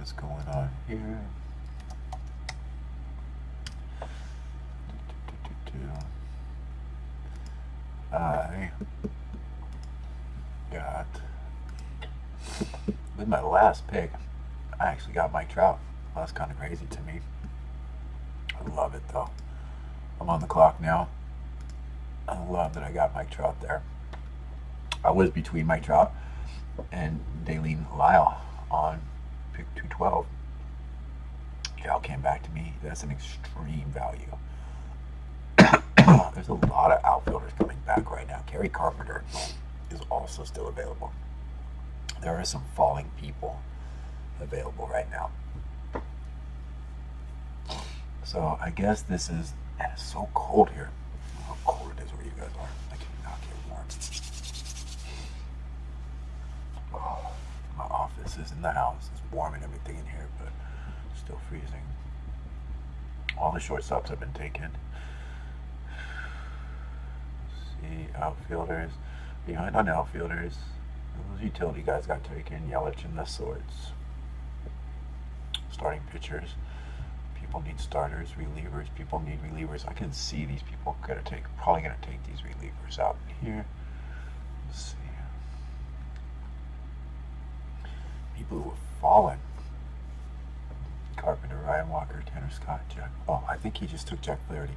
what's going on here. I got, with my last pick, I actually got Mike Trout. Well, that's kind of crazy to me. I love it though. I'm on the clock now. I love that I got Mike Trout there. I was between Mike Trout and Daylen Lile on pick 212. Trout came back to me. That's an extreme value. There's a lot of outfielders coming back right now. Kerry Carpenter is also still available. There are some falling people available right now. So I guess this is, and it's so cold here. I don't know how cold it is where you guys are. I cannot get warm. Oh, my office is in the house. It's warm and everything in here, but still freezing. All the shortstops have been taken. Outfielders, behind on outfielders, those utility guys got taken, Yelich and the Swords. Starting pitchers, people need starters, relievers, people need relievers. I can see these people probably gonna take these relievers out in here. Let's see. People who have fallen. Carpenter, Ryan Walker, Tanner Scott, Jack. Oh, I think he just took Jack Flaherty.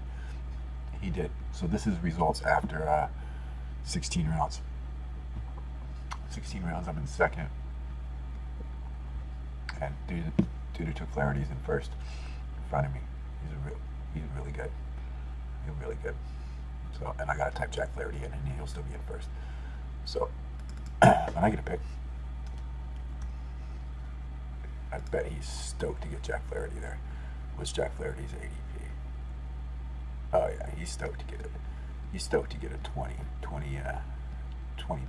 He did. So this is results after 16 rounds. 16 rounds, I'm in second. And dude who took Flaherty's in first in front of me. He's really good. He's really good. So, and I gotta type Jack Flaherty in and he'll still be in first. So, when I get a pick, I bet he's stoked to get Jack Flaherty there. What's Jack Flaherty's ADP? Oh yeah, he's stoked to get it. He's stoked to get a 20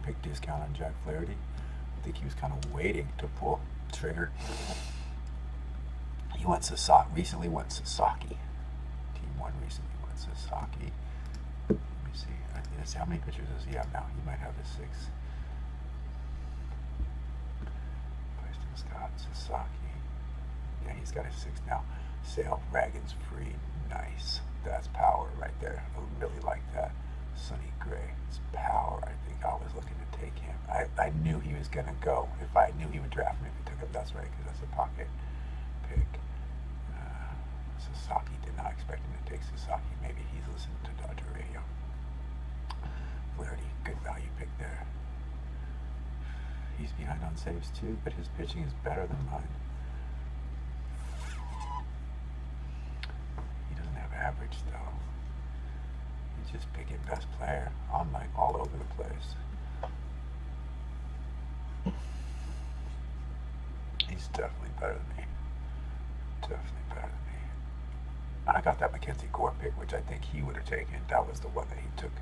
pick discount on Jack Flaherty. I think he was kind of waiting to pull the trigger. He recently went Sasaki. Team 1 recently went Sasaki. Let me see. Let's see how many pitchers does he have now? He might have his 6. Preston Scott, Sasaki. Yeah, he's got his 6 now. Sale, Ragan's free. Nice. That's power right there. I really like that. Sonny Gray. It's power. I think I was looking to take him. I knew he was going to go. If I knew he would draft me, if he took him, that's right, because that's a pocket pick. Sasaki, did not expect him to take Sasaki. Maybe he's listening to Dodger Radio. Flaherty, good value pick there. He's behind on saves too, but his pitching is better than mine. Average though. He's just picking best player. I'm like all over the place. He's definitely better than me. Definitely better than me. I got that Mackenzie Gore pick, which I think he would have taken. That was the one that he took.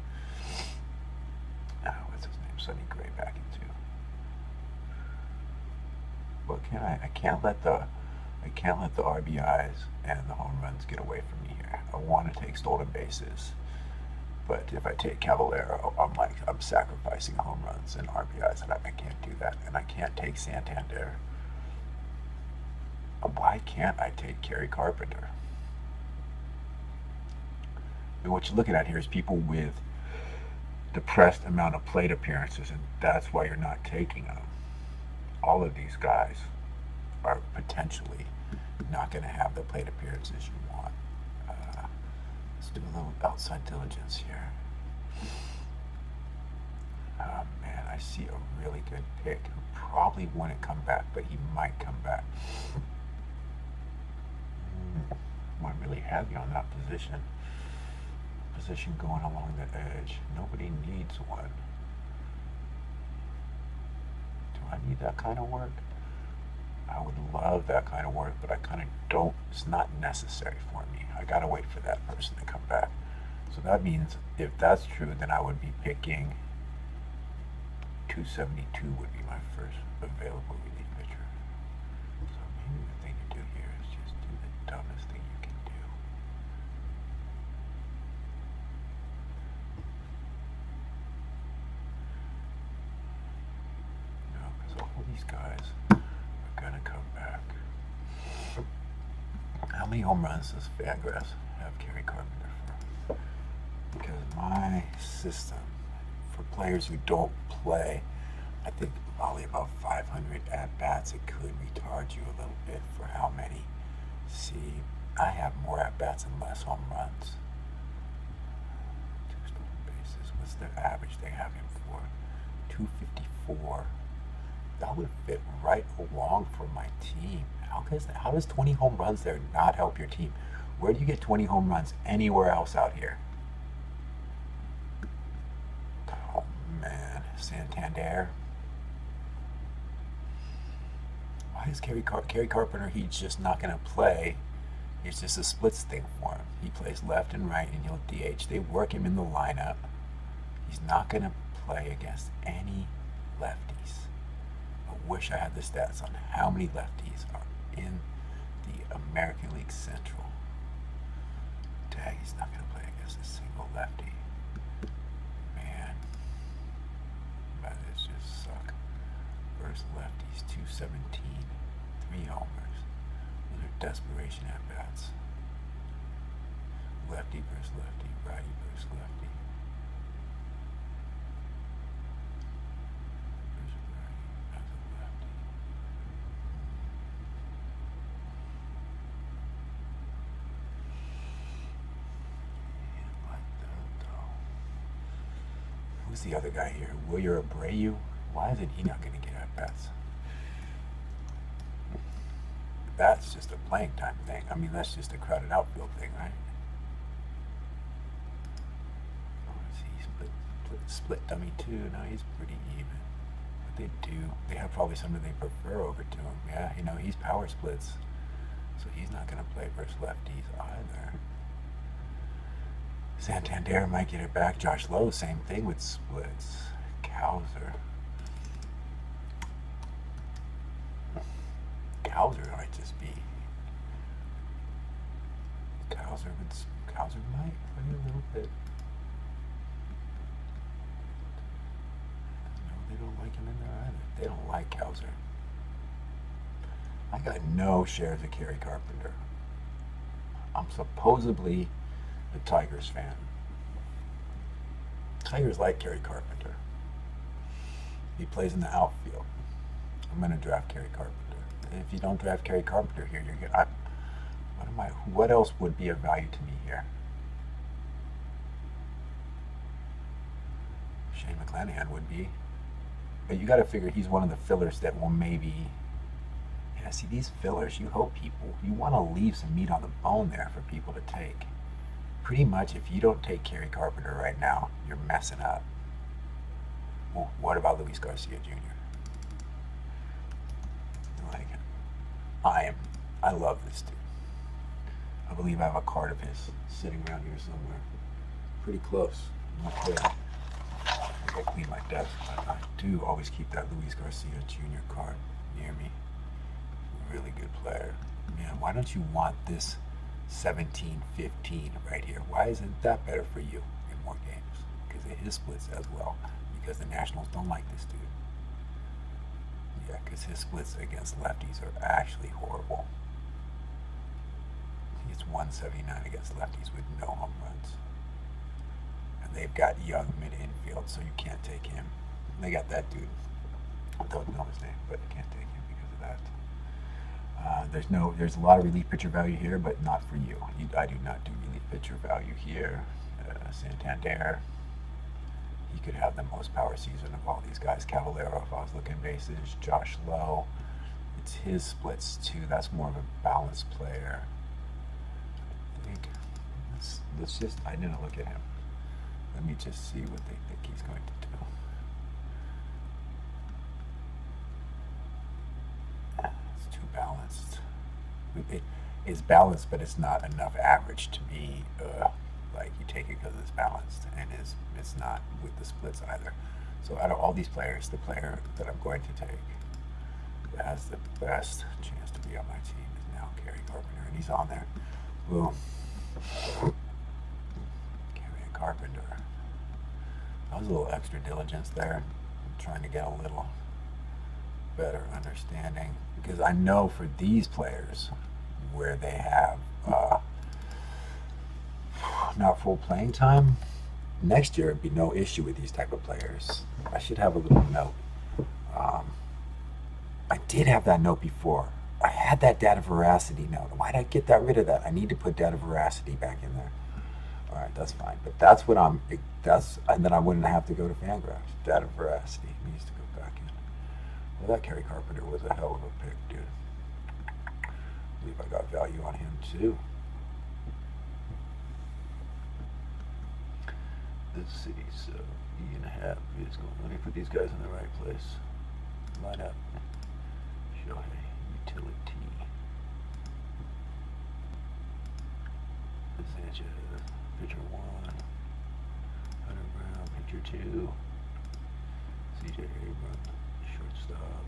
What's his name? Sonny Gray back into. What can I can't let the RBIs and the home runs get away from me here. I want to take stolen bases, but if I take Caballero, I'm sacrificing home runs and RBIs, and I can't do that. And I can't take Santander. Why can't I take Kerry Carpenter? And what you're looking at here is people with depressed amount of plate appearances, and that's why you're not taking them. All of these guys are potentially not going to have the plate appearances you want. Let's do a little outside diligence here. Oh man, I see a really good pick who probably wouldn't come back, but he might come back. I'm really heavy on that position. Position going along the edge. Nobody needs one. Do I need that kind of work? I would love that kind of work, but I kind of don't. It's not necessary for me. I gotta wait for that person to come back. So that means if that's true, then I would be picking 272 would be my first available relief pitcher. So maybe the thing to do here is just do the dumbest thing you can do. No, because all these guys are gonna come back. many home runs does Fangraphs have Kerry Carpenter for? Because my system, for players who don't play, I think probably about 500 at-bats. It could retard you a little bit for how many. See, I have more at-bats and less home runs. 2 stolen bases. What's their average they have him for? 254. That would fit right along for my team. How does 20 home runs there not help your team? Where do you get 20 home runs anywhere else out here? Oh man, Santander. Why is Kerry Carpenter? He's just not going to play. It's just a splits thing for him. He plays left and right, and he'll DH. They work him in the lineup. He's not going to play against any lefties. I wish I had the stats on how many lefties are in the American League Central. Dang, he's not going to play against a single lefty. Man, that is just suck. First lefties, 217, 3 homers. Those are desperation at bats. Lefty versus lefty, righty versus lefty. Who's the other guy here? Wilyer Abreu? Why isn't he not going to get at bats? That's just a playing time thing. I mean, that's just a crowded outfield thing, right? Oh, he's split dummy too. No, he's pretty even. But they have probably somebody they prefer over to him. Yeah, you know, he's power splits. So he's not going to play versus lefties either. Santander might get it back. Josh Lowe, same thing with splits. Cowser might just be. Cowser might play a little bit. No, they don't like him in there either. They don't like Cowser. I got no shares of Kerry Carpenter. I'm supposedly a Tigers fan. Tigers like Kerry Carpenter. He plays in the outfield. I'm going to draft Kerry Carpenter. If you don't draft Kerry Carpenter here, you're good. What else would be of value to me here? Shane McClanahan would be. But you got to figure he's one of the fillers that will maybe. Yeah, see, these fillers, you want to leave some meat on the bone there for people to take. Pretty much, if you don't take Kerry Carpenter right now, you're messing up. Well, what about Luis Garcia Jr.? I love this dude. I believe I have a card of his sitting around here somewhere. Pretty close. Not good. I go clean my desk, but I do always keep that Luis Garcia Jr. card near me. Really good player. Man, why don't you want this 17-15 right here? Why isn't that better for you in more games? Because of his splits as well. Because the Nationals don't like this dude. Yeah, because his splits against lefties are actually horrible. It's 179 against lefties with no home runs. And they've got young mid-infield, so you can't take him. They got that dude. I don't know his name, but you can't take him because of that. There's a lot of relief pitcher value here, but not for you. I do not do relief pitcher value here. Santander, he could have the most power season of all these guys. Cavallero, if I was looking bases. Josh Lowe, it's his splits too. That's more of a balanced player. I think let's just. I didn't look at him. Let me just see what they think he's going to do. It's too balanced. It's balanced, but it's not enough average to be like you take it because it's balanced, and it's not with the splits either. So out of all these players, the player that I'm going to take that has the best chance to be on my team is now Kerry Carpenter, and he's on there. Boom. Kerry Carpenter. That was a little extra diligence there. I'm trying to get a little better understanding, because I know for these players, where they have not full playing time, next year it'd be no issue with these type of players. I should have a little note. I did have that note before. I had that data veracity note. Why did I get rid of that? I need to put data veracity back in there. All right, that's fine. But that's what and then I wouldn't have to go to Fangraphs. Data veracity needs to go back in. Well, that Kerry Carpenter was a hell of a pick, dude. I believe I got value on him too. Let's see, so Ian Happ is going. Let me put these guys in the right place. Line up. Shohei, utility. Sanchez, pitcher 1. Hunter Brown, pitcher 2. CJ Abrams, shortstop.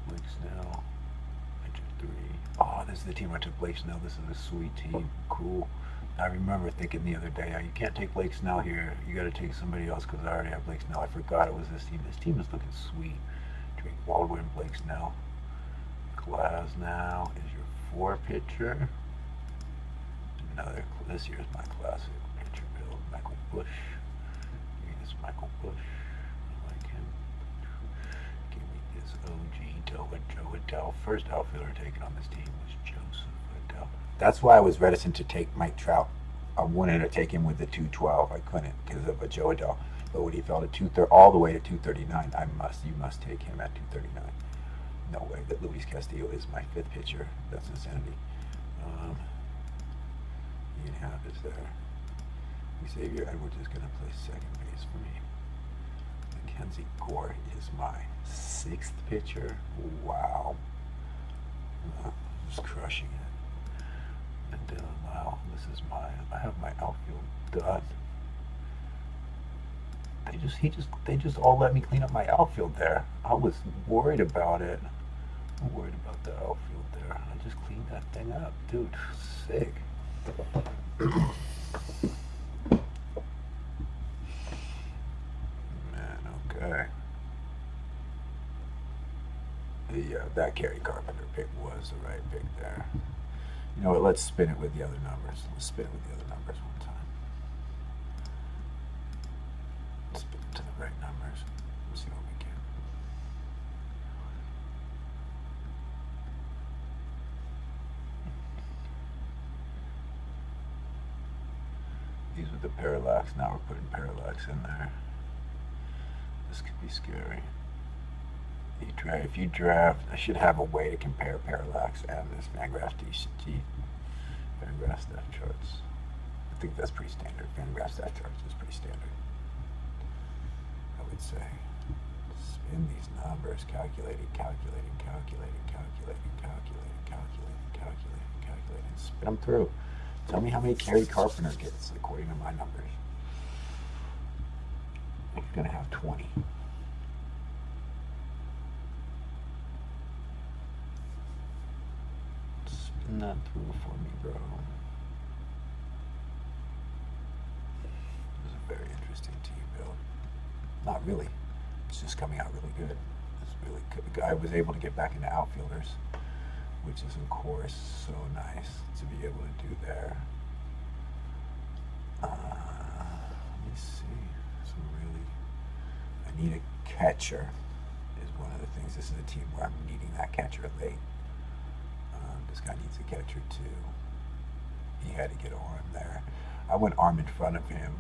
Blake Snell, pitcher 3. Oh, this is the team I took Blake Snell. This is a sweet team. Cool. I remember thinking the other day, you can't take Blake Snell here. You got to take somebody else because I already have Blake Snell. I forgot it was this team. This team is looking sweet. Drake Baldwin, Blake Snell. Glasnow is your 4 pitcher. This year's my classic pitcher build. Michael Busch. Give me this Michael Busch. I like him. Give me this OG Joe Adell. First outfielder taken on this team was Joseph Adell. That's why I was reticent to take Mike Trout. I wanted to take him with the 212. I couldn't because of a Joe Adell. But when he fell to all the way to 239, you must take him at 239. No way that Luis Castillo is my 5th pitcher. That's insanity. Ian Happ is there. Xavier Edwards is going to play second base for me. Mackenzie Gore is my 6th pitcher. Wow. Just crushing it. And Daylen Lile, I have my outfield done. They just all let me clean up my outfield there. I was worried about it. I'm worried about the outfield there. I just cleaned that thing up. Dude, sick. Man, okay. That Kerry Carpenter pick was the right pick there. You know what, let's spin it with the other numbers. Let's spin it with the other numbers one time. Let's spin it to the right numbers. Let's see what we get. These are the parallax. Now we're putting parallax in there. This could be scary. If you draft, I should have a way to compare parallax and this Fangraphs DCT, Fangraphs depth charts. I think that's pretty standard. Fangraphs depth charts is pretty standard. I would say. Spin these numbers, calculating. Spin them through. Tell me how many Kerry Carpenter gets according to my numbers. He's going to have 20. Spin that through for me, bro. This is a very interesting team build. Not really. It's just coming out really good. It's really good. I was able to get back into outfielders, which is, of course, so nice to be able to do there. Let me see. I need a catcher is one of the things. This is a team where I'm needing that catcher late. This guy needs a catcher too. He had to get an arm there. I went arm in front of him.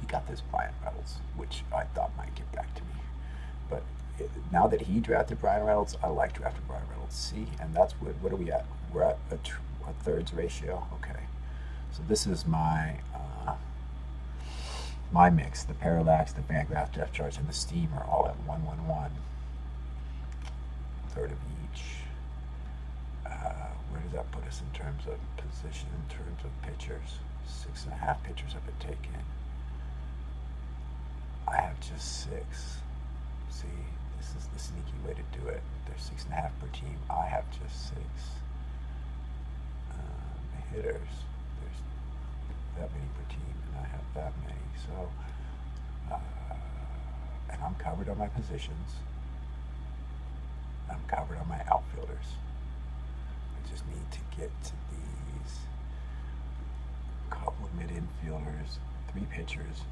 He got this Brian Reynolds, which I thought might get back to me. But now that he drafted Brian Reynolds, I like drafting Brian Reynolds. See, and that's what are we at? We're at a thirds ratio. Okay, so this is my my mix. The parallax, the Fangraphs depth charts, and the steam are all at 111. Third of each. Where does that put us in terms of position? In terms of pitchers, 6.5 pitchers have been taken. I have just 6. See, this is the sneaky way to do it. There's 6.5 per team. I have just 6. The hitters, there's that many per team, and I have that many. So, and I'm covered on my positions. I'm covered on my outfielders. I just need to get to these couple of mid-infielders, 3 pitchers.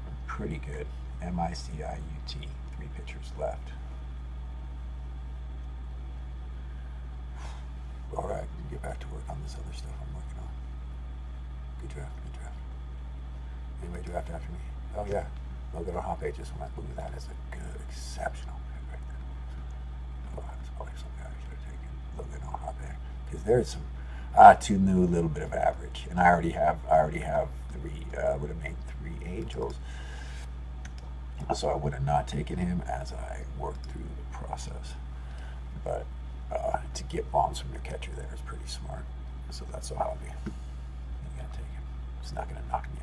I'm pretty good. MICIUT, 3 pitchers left. All right, get back to work on this other stuff I'm working on. Good draft, good draft. Anybody draft after me? Oh yeah, look at our Happ just went. Look at that, it's a good, exceptional pick right there. Oh, that's probably something I should have taken. Look at our Happ, because there's some 2 new, little bit of average, and I already have 3. Would have made 3 Angels, so I would have not taken him as I worked through the process. But to get bombs from your catcher there is pretty smart. So that's a hobby. You gotta take him. It's not gonna knock me out.